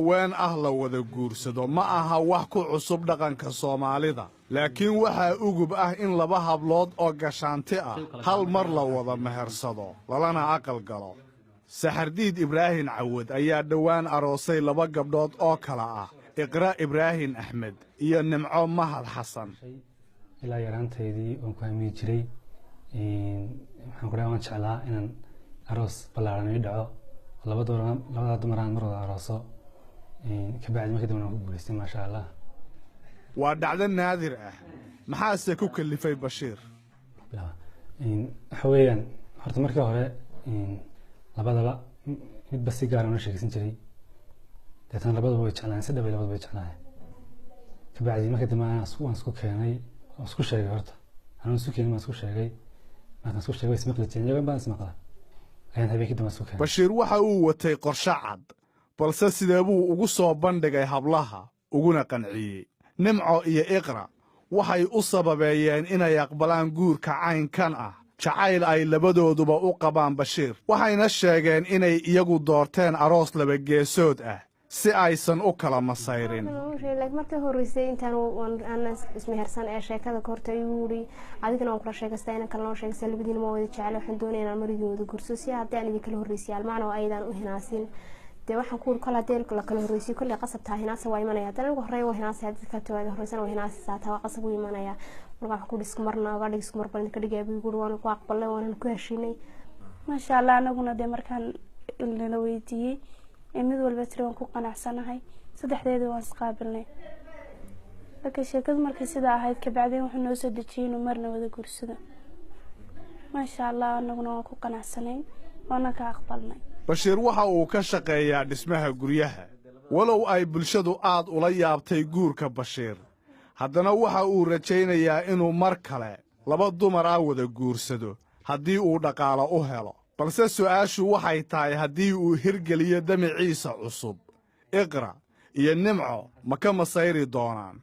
وين أهلا وذا قورسدو ما أها وحكو عصب دقان كصوماليدا لكن وحا أقب إن لبها بلود أو قشانتئة هل مرلا وذا مهرسدو للانا أقل قلو سحرديد إبراهيم عود أيا دوان أروسي لبا قبضود أو كلا إقراء إبراهيم أحمد إيا نمعو مهد حسن إلا يرانتيدي وانكوامي جري waxaan ku dhawaan jeclaa inaan aroos ballaaran ii dhaco labada dumaraan mar wada arooso ka bacdi markii dambe aan ku guulaystay maasha Allah waa dhacdo naadir ah maxaase ku kalifay Bashiir waxa weeyaan horta markii hore labadaba mid basi gaar ah oo sheegsan jiray dadaan labadaba way jeclaan si dhabe labadaba way jeclaan ka bacdi markii dambe aan isku keenay oo isku sheegay horta aan isku keenay ma isku sheegay markaan isku sheegay isma qladeen yaga baan isma qala ayaan habeenkii dambe isku keenay Bashiir waxa uu watay qorshe cad balse sidee buu ugu soo bandhigay hablaha uguna qanciyay nimco iyo iqra waxay u sababeeyeen inay aqbalaan guurka caynkan ah jacayl ay labadooduba u qabaan Bashiir waxayna sheegeen inay iyagu doorteen aroos laba geesood ah si aysan u kala masayrin markii horeysay intaan aan ismehersan ee sheekada kortay yuri adigana aan kula sheegastay inaan kala sheegay labadiina ma wada jecel waxaan doonayaa inaan marigooda gurso si haddii aan idin kala horeysay almaana oo aydan u hinaasin de waxaan ku kala deel kala horeysay kulli qasabta hinaasa waa imanaya tan ugu horeeyo hinaasa hadii ka tooga horeysan waa hinaasa saata waa qasab u imanaya marka ku dhisku marna uga dhigisku marban ka dhigay buu waan ku aqbalay waan ku heshinay ma sha Allah anaguna de markaan ilaa weydiiyay mid walba tiraan ku qanacsanahay saddexdeeda waan isqaabilnay laakiin sheekadu markii sida ahayd ka bacdeen wuxuu noo soo dejiyay inuu marna wada guursado ma sha Allah anaguna waan ku qanacsanay waana ka aqbalnay Bashiir waxa uu ka shaqeeyaa dhismaha guryaha walow ay bulshadu aad ula yaabtay guurka Bashiir haddana waxa uu rajaynayaa inuu mar kale laba dumar ah wada guursado haddii uu dhaqaale u helo balse su'aashu waxay tahay haddii uu hirgeliyo damaciisa cusub iqra iyo nimco ma ka masayri doonaan